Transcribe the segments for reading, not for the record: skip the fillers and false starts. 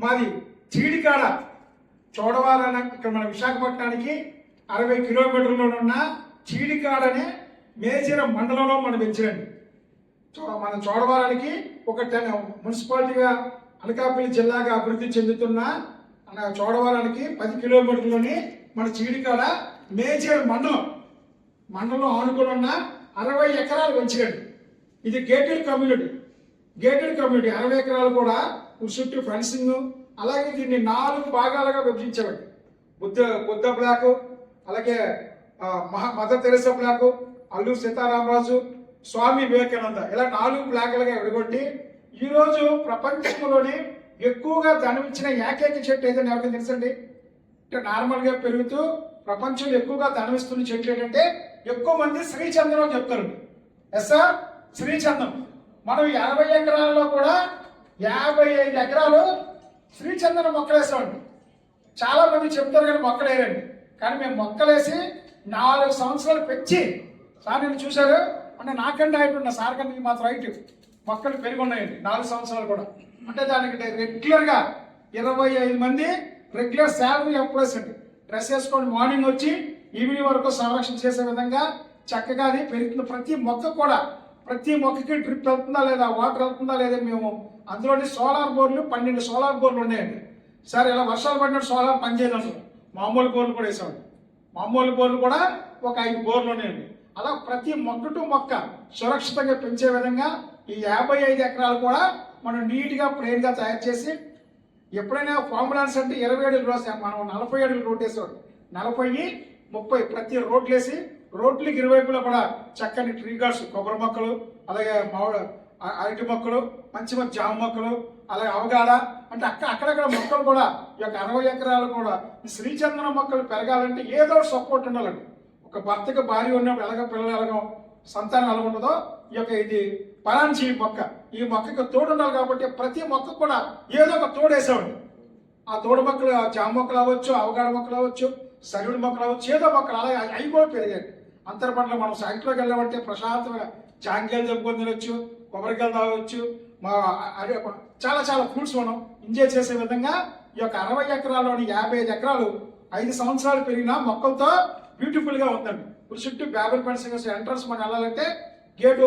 మాది చీడికాడ చోడవరం ఇక్కడ మన విశాఖపట్నానికి 60 కిలోమీటర్లలో ఉన్న చీడికాడ అనే మేజర్ మండలంలో మనం పెంచండి. మన చోడవరానికి ఒక 10 మున్సిపాలిటీగా అనకాపల్లి జిల్లాగా అభివృద్ధి చెందుతున్న చోడవరానికి 10 కిలోమీటర్లోని మన చీడికాడ మేజర్ మండలం ఆనుకుని ఉన్న 60 ఎకరాలు పెంచండి. ఇది గేటెడ్ కమ్యూనిటీ 60 ఎకరాలు కూడా చుట్టూ ఫెన్సింగ్. అలాగే దీన్ని 4 భాగాలుగా విభజించామండి. బుద్ధ బ్లాక్, అలాగే Mother Teresa block, Alluri Sitaramaraju, Swami Vivekananda, ఇలా 4 బ్లాకులుగా విడగొట్టి ఈరోజు ప్రపంచంలోనే ఎక్కువగా ధనమిచ్చిన ఏకైక చెట్టు ఏదైనా ఎవరికి తెలుసండి? అంటే నార్మల్గా పెరుగుతూ ప్రపంచంలో ఎక్కువగా ధనమిస్తున్న చెట్లు ఏంటంటే ఎక్కువ మంది శ్రీచందనం చెప్తారండి. ఎస్ సార్, శ్రీచందనం. మనం 80 ఎకరాల్లో కూడా 55 ఎకరాలు శ్రీచందనం మొక్కలేసామండి. చాలా మంది చెప్తారు కానీ మొక్కలేరండి. కానీ మేము మొక్కలేసి 4 సంవత్సరాలు పెంచి, సార్ నేను చూశారు అంటే నాకంటే హైట్ ఉన్న సార్ కంటే మాత్రం హైట్ మొక్కలు పెరిగి ఉన్నాయండి 4 సంవత్సరాలు కూడా. అంటే దానికి రెగ్యులర్గా 25 మంది రెగ్యులర్ శాలరీ ఎంప్లాయీస్ అండి. డ్రెస్ వేసుకొని మార్నింగ్ వచ్చి ఈవినింగ్ వరకు సంరక్షణ చేసే విధంగా చక్కగా అది పెరుగుతుంది. ప్రతి మొక్కకి డ్రిప్ వెళ్తుందా లేదా, వాటర్ వెళ్తుందా లేదా, మేము అందులోని సోలార్ బోర్లు 12 సోలార్ బోర్లు ఉన్నాయండి. సార్ ఇలా వర్షాలు పడినట్టు సోలార్ పనిచేయదు. మామూలు బోర్లు కూడా వేసామండి. మామూలు బోర్లు కూడా ఒక 5 బోర్లు ఉన్నాయండి. అలా ప్రతి మొక్క సురక్షితంగా పెంచే విధంగా ఈ 55 ఎకరాలు కూడా మనం నీట్గా ప్లేన్గా తయారు చేసి, ఎప్పుడైనా ఫార్ములాన్స్ అంటే 20 అడుగులు రాసాం, మనం 40 అడుగులు రోడ్ వేసేవాడు. 40, 30 ప్రతి రోడ్లు వేసి, రోడ్లకి ఇరువైపులా కూడా చక్కని ట్రీ గార్డ్స్, కొబ్బరి మొక్కలు, అలాగే అరటి మొక్కలు, మంచి జామ మొక్కలు, అలాగే అవగాడ అంటే అక్కడక్కడ మొక్కలు కూడా ఈ యొక్క 60 ఎకరాలు కూడా ఈ శ్రీచందనం మొక్కలు పెరగాలంటే ఏదో సపోర్ట్ ఉండాలండి. ఒక భర్తకు భార్య ఉన్నప్పుడు ఎలాగ పిల్లలు ఎలాగో సంతానం ఎలా ఉంటుందో ఈ యొక్క ఇది పరాంచి మొక్క, ఈ మొక్కకి తోడు ఉండాలి. కాబట్టి ప్రతి మొక్క కూడా ఏదో ఒక తోడు వేసామండి. ఆ తోడు మొక్కలు జామ మొక్కలు అవ్వచ్చు, అవగాడ మొక్కలు అవ్వచ్చు, సరివుడి మొక్కలు అవ్వచ్చు, ఏదో మొక్కలు అలాగే అవి కూడా పెరిగాయి. అంతర్పంటలో మనం సైట్లోకి వెళ్ళామంటే ప్రశాంతంగా జాంకాయలు చెప్పుకొని తినొచ్చు, కొబ్బరికాయలు తాగవచ్చు, చాలా ఫ్రూట్స్ మనం ఎంజాయ్ చేసే విధంగా ఈ యొక్క 60 ఎకరాల్లోని 55 ఎకరాలు 5 సంవత్సరాలు పెరిగిన మొక్కలతో బ్యూటిఫుల్గా ఉందండి. ఇప్పుడు చుట్టూ బ్యాబర్ పెన్సింగ్ ఎంట్రన్స్ మనం వెళ్ళాలంటే గేట్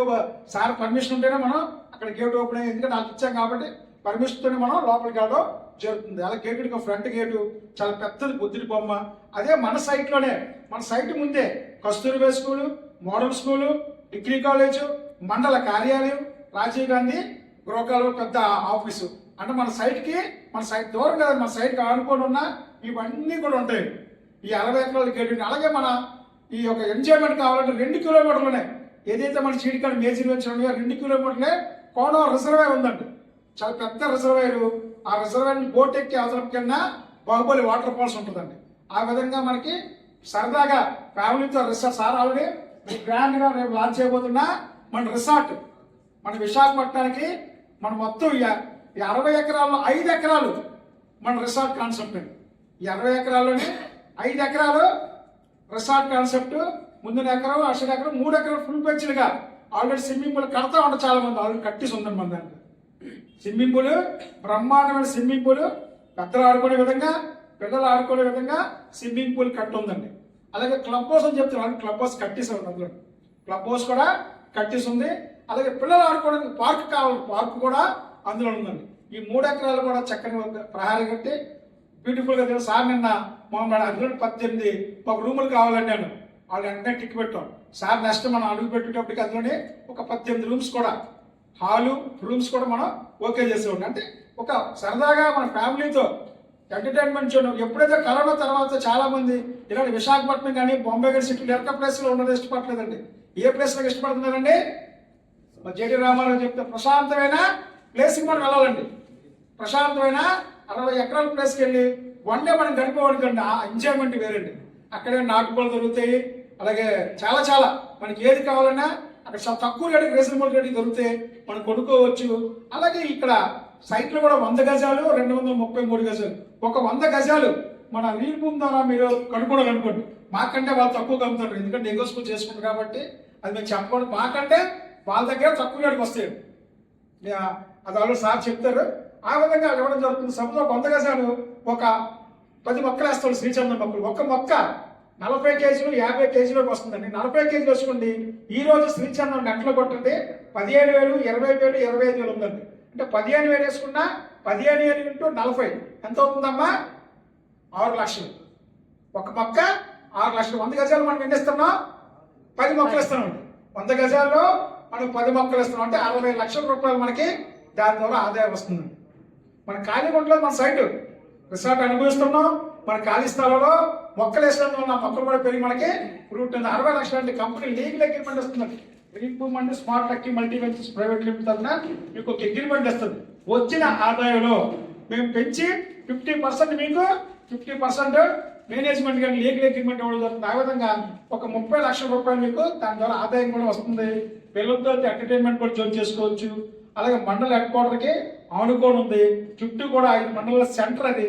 సార్ పర్మిషన్ ఉంటేనే మనం అక్కడ గేట్ ఓపెన్ అయ్యి, ఎందుకంటే నాకు ఇచ్చాం కాబట్టి పర్మిషన్తోనే మనం లోపలికి వెళ్ళడం జరుగుతుంది. అలా గేటు ఫ్రంట్ గేటు చాలా పెద్దది, బుద్ధుడి బొమ్మ. అదే మన సైట్లోనే, మన సైట్ ముందే Kasturba school, model school, degree college, మండల కార్యాలయం, రాజీవ్ గాంధీ గృహకాలు పెద్ద ఆఫీసు. అంటే మన సైట్ దూరం కదా, మన సైట్కి ఆనుకొని ఉన్న ఇవన్నీ కూడా ఉంటాయి ఈ 60 ఎకరాల గేటు. అలాగే మన ఈ యొక్క ఎంజాయ్మెంట్ కావాలంటే 2 కిలోమీటర్లనే ఏదైతే మన చీడికాడ మేజర్ వెంచర్ ఉన్నాయో 2 కిలోమీటర్లే కోనం రిజర్వాయర్ ఉందండి. చాలా పెద్ద రిజర్వాయర్. ఆ రిజర్వాయర్ని బోట్ ఎక్కి అవతల కింద బాహుబలి వాటర్ ఫాల్స్ ఉంటుందండి. ఆ విధంగా మనకి సరదాగా ఫ్యామిలీతో రిసార్ట్, సార్ ఆల్రెడీ గ్రాండ్గా రేపు లాంచ్ చేయబోతున్నా మన రిసార్ట్, మన విశాఖపట్నానికి మన మొత్తం ఈ 60 ఎకరాల్లో 5 ఎకరాలు మన రిసార్ట్ కాన్సెప్ట్ అండి. ఈ 60 ఎకరాల్లోనే 5 ఎకరాలు రిసార్ట్ కాన్సెప్ట్, ముందున ఎకరం, అసలు ఎకరం, 3 ఎకరాలు ఫుల్ పెంచులుగా ఆల్రెడీ స్విమ్మింగ్ పూల్ కడతా ఉంటారు. చాలా మంది ఆల్రెడీ కట్టేసి ఉందండి మన దాంట్లో. స్విమ్మింగ్ పూల్, బ్రహ్మాండమైన స్విమ్మింగ్ పూల్, పెద్దలు ఆడుకునే విధంగా, పిల్లలు ఆడుకునే విధంగా స్విమ్మింగ్ పూల్ కట్టి ఉందండి. అలాగే క్లబ్ హౌస్ అని చెప్తున్నారు, క్లబ్ హౌస్ కట్టేసి ఉంది. అందులో క్లబ్ హౌస్ కూడా కట్టేసి ఉంది. అలాగే పిల్లలు ఆడుకోవడానికి పార్క్ కావాలి, పార్క్ కూడా అందులో ఉందండి. ఈ 3 ఎకరాలు కూడా చక్కని ప్రహారీ కట్టి బ్యూటిఫుల్గా తెలుసు. సార్ నిన్న మమ్మల్ని అందులో 18 ఒక రూములు కావాలండి నేను వాళ్ళు వెంటనే టిక్ పెట్టాం. సార్ నెక్స్ట్ మనం అడుగు పెట్టేటప్పటికి అందులోనే ఒక 18 రూమ్స్ కూడా, హాలు, రూమ్స్ కూడా మనం ఓకే చేసేవాడి. అంటే ఒక సరదాగా మన ఫ్యామిలీతో ఎంటర్టైన్మెంట్ చేయడం. ఎప్పుడైతే కరోనా తర్వాత చాలా మంది ఇలాంటి విశాఖపట్నం కానీ బొంబాయి కానీ సిటీలు ఎక్క ప్లేస్లో ఉన్నది ఇష్టపడలేదండి. ఏ ప్లేస్లో ఇష్టపడుతున్నారండి? జేటీ రామారావు చెప్తే ప్రశాంతమైన ప్లేస్కి మనం వెళ్ళాలండి. ప్రశాంతమైన 60 ఎకరాల ప్లేస్కి వెళ్ళి 1 డే మనం గడిపేవాడికండి. ఆ ఎంజాయ్మెంట్ వేరండి. అక్కడే నాటుకోలు దొరుకుతాయి. అలాగే చాలా మనకి ఏది కావాలన్నా అక్కడ తక్కువ రేటుకి, రీజనబుల్ రేటుకి దొరికితే మనం కొనుక్కోవచ్చు. అలాగే ఇక్కడ సైట్లు కూడా 100 గజాలు, 233 గజాలు. ఒక 100 గజాలు మన రీల్ భూమి ద్వారా మీరు కనుక్కోవాలనుకోండి. మాకంటే వాళ్ళు తక్కువ అమ్ముతారు, ఎందుకంటే నెగోషియేట్ చేసుకుంటారు కాబట్టి అది మేము చెప్పకూడదు. మాకంటే వాళ్ళ దగ్గర తక్కువ రేటుకి వస్తాయి. అది వాళ్ళు సార్ చెప్తారు. ఆ విధంగా ఇవ్వడం జరుగుతుంది. సపోజ్ ఒక 100 గజాలు ఒక 10 మొక్కలు వేస్తాడు శ్రీచంద్ర మొక్కలు. ఒక మొక్క 40 కేజీలు 50 కేజీలకు వస్తుందండి. 40 కేజీలు వేసుకోండి. ఈ రోజు శ్రీచంద్రం గంటలు కొట్టండి 15,000, 20,000, 25,000 ఉందండి. అంటే 15,000 వేసుకున్నా 15,000 ఇంటూ 40 ఎంత అవుతుందమ్మా? 6 లక్షలు. ఒక మొక్క 6 లక్షలు. 100 గజాలు మనం ఎన్ని ఇస్తున్నాం? 10 మొక్కలు ఇస్తున్నాం. 100 గజాల్లో మనం 10 మొక్కలు ఇస్తున్నాం అంటే 60 లక్షల రూపాయలు మనకి దాని ద్వారా ఆదాయం వస్తుంది. మన ఖాళీ ఉండలేదు, మన సైట్ రిసార్ట్ అనుభవిస్తున్నాం. మన ఖాళీ స్థలంలో మొక్కలు వేసినందుకు ఉన్న మొక్కలు కూడా పెరిగి మనకి ఫ్రూట్ 60 లక్షలు అంటే కంపెనీ లీగల్ అగ్రిమెంట్ వస్తుంది. Improvement smart lucky multi ventures private limited తరఫున మీకు ఒక అగ్రిమెంట్ వస్తుంది. వచ్చిన ఆదాయంలో మేము పెంచి 50% మీకు 50% మేనేజ్మెంట్ కానీ లీగల్ అగ్రిమెంట్ ఇవ్వడం జరుగుతుంది. ఆ విధంగా ఒక 30 లక్షల రూపాయలు మీకు దాని ద్వారా ఆదాయం కూడా వస్తుంది. పిల్లలతో ఎంటర్టైన్మెంట్ కూడా జోన్ చేసుకోవచ్చు. అలాగే మండల హెడ్ క్వార్టర్కి ఆనుకోని ఉంది. చుట్టూ కూడా 5 మండలాల సెంటర్. అది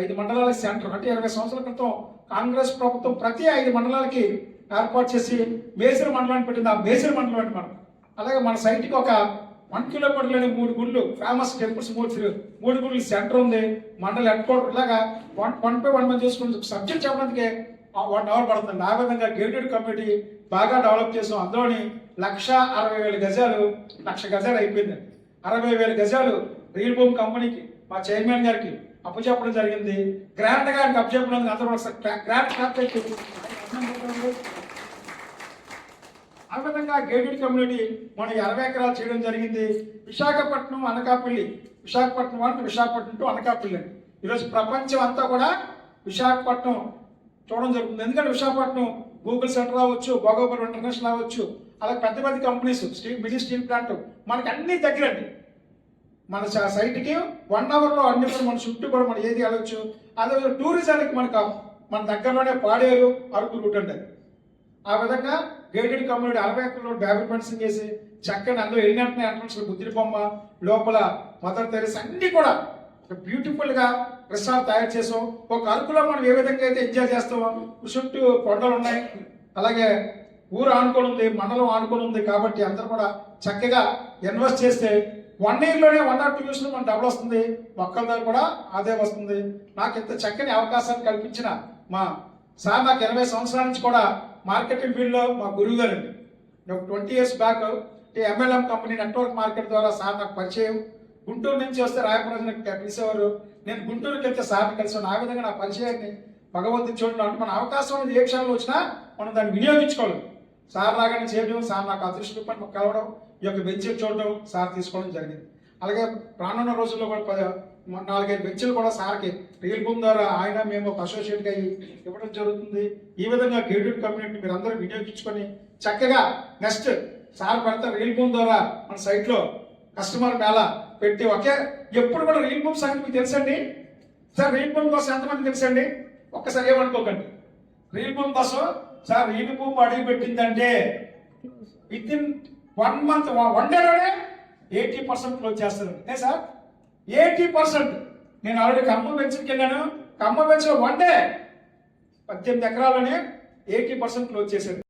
5 మండలాల సెంటర్. అంటే 20 సంవత్సరాల క్రితం కాంగ్రెస్ ప్రభుత్వం ప్రతి 5 మండలాలకి ఏర్పాటు చేసి మేసిరి మండలాన్ని పెట్టింది. ఆ మేసిరి మండలం అంటే మనం అలాగే మన సైట్కి ఒక 1 కిలోమీటర్లోని 3 గుళ్ళు ఫేమస్ టెంపుల్స్ 3 గుళ్ళు సెంటర్ ఉంది. మండల హెడ్ క్వార్టర్ ఇలాగా 1 by 1 చేసుకుని సబ్జెక్ట్ చెప్పడానికి 1 అవర్ పడుతుంది. ఆ విధంగా గేటెడ్ కమ్యూనిటీ బాగా డెవలప్ చేసాం. అందులోని 1,60,000 గజాలు 1,00,000 గజాలు అయిపోయింది. 60,000 గజాలు రియల్ భూమి కంపెనీకి మా చైర్మన్ గారికి అప్పచెప్పడం జరిగింది. గ్రాంట్ గా అప్పచెప్పడం అందరూ గ్రాంట్. ఆ విధంగా గేటెడ్ కమ్యూనిటీ మనం 20 ఎకరాలు చేయడం జరిగింది. విశాఖపట్నం అనకాపల్లి, విశాఖపట్నం 1 విశాఖపట్నం 2 అనకాపల్లి. ఈరోజు ప్రపంచం అంతా కూడా విశాఖపట్నం చూడడం జరుగుతుంది. ఎందుకంటే విశాఖపట్నం గూగుల్ సెంటర్ అవ్వచ్చు, భోగాపురం ఇంటర్నేషనల్ అవ్వచ్చు, అలాగే పెద్ద పెద్ద కంపెనీస్ మినీ స్టీల్ ప్లాంట్ మనకి అన్ని దగ్గరండి. మన సైట్కి 1 అవర్లో అన్ని కూడా మన చుట్టూ కూడా మనం ఏది వెళ్ళవచ్చు. అదే టూరిజానికి మనకు మన దగ్గరలోనే పాడేరు అరకు రూట్ అంటే ఆ విధంగా గేటెడ్ కమ్యూనిటీ 60 ఎకరాల్లో డెవలప్ ఫెన్సింగ్ చేసి చక్కని అందులో వెళ్ళినట్టునే ఎంట్రన్స్ బుద్ధి బొమ్మ లోపల మదర్ తెరీసా అన్ని కూడా బ్యూటిఫుల్ గా రిసార్ట్ తయారు చేసాం. ఒక అరకులో మనం ఏ విధంగా అయితే ఎంజాయ్ చేస్తామో చుట్టూ కొండలు ఉన్నాయి, అలాగే ఊరు ఆనుకొని ఉంది, మండలం ఆనుకొని ఉంది. కాబట్టి అందరూ కూడా చక్కగా ఇన్వెస్ట్ చేస్తే 1 yearలోనే 1 or 2 years మన డబ్బులు వస్తుంది. ఒక్కరి దగ్గర కూడా ఆదాయం వస్తుంది. నాకు ఇంత చక్కని అవకాశాన్ని కల్పించిన మా సార్, నాకు 20 సంవత్సరాల నుంచి కూడా మార్కెటింగ్ ఫీల్డ్లో మా గురువు గారు అండి. 20 years back MLM company network market ద్వారా సార్ నాకు పరిచయం. గుంటూరు నుంచి వస్తే రాయపురం పిలిచేవారు. నేను గుంటూరుకి వెళ్తే సార్ని కలిసాను. ఆ విధంగా నా పరిచయాన్ని భగవంతుని చూడడం అంటే మన అవకాశం అనేది ఏ క్షణంలో వచ్చినా మనం దాన్ని వినియోగించుకోవాలి. సార్ లాగానే చేయడం, సార్ నాకు అదృష్టం పని కలవడం, ఈ యొక్క వెంచర్ చూడడం, సార్ తీసుకోవడం జరిగింది. అలాగే రానున్న రోజుల్లో కూడా 4-5 వెంచర్లు కూడా సార్కి రియల్ భూమి ద్వారా ఆయన మేము ఒక అసోసియేట్గా ఇవ్వడం జరుగుతుంది. ఈ విధంగా గేటెడ్ కమ్యూనిటీ మీరు అందరూ వినియోగించుకొని చక్కగా నెక్స్ట్ సార్ పెడతా రియల్ భూమి ద్వారా మన సైట్లో కస్టమర్ మేళ పెట్టి ఎప్పుడు కూడా రియల్ భూమి సంగతి మీకు తెలుసండి. సార్ రియల్ భూమి కోసం ఎంతమంది తెలుసండి? ఒక్కసారి ఏమనుకోకండి. రియల్ భూమి కోసం సార్ రియల్ భూమి అడిగి పెట్టిందంటే విత్ ఇన్ 1 month 1 dayలోనే 80% క్లోజ్ చేస్తారండి. ఏ సార్ 80%. నేను ఆల్రెడీ ఖమ్మం వెంచర్కి వెళ్ళాను. ఖమ్మం వెంచర్ 1 day 18 ఎకరాల్లోనే 80% క్లోజ్ చేశారు.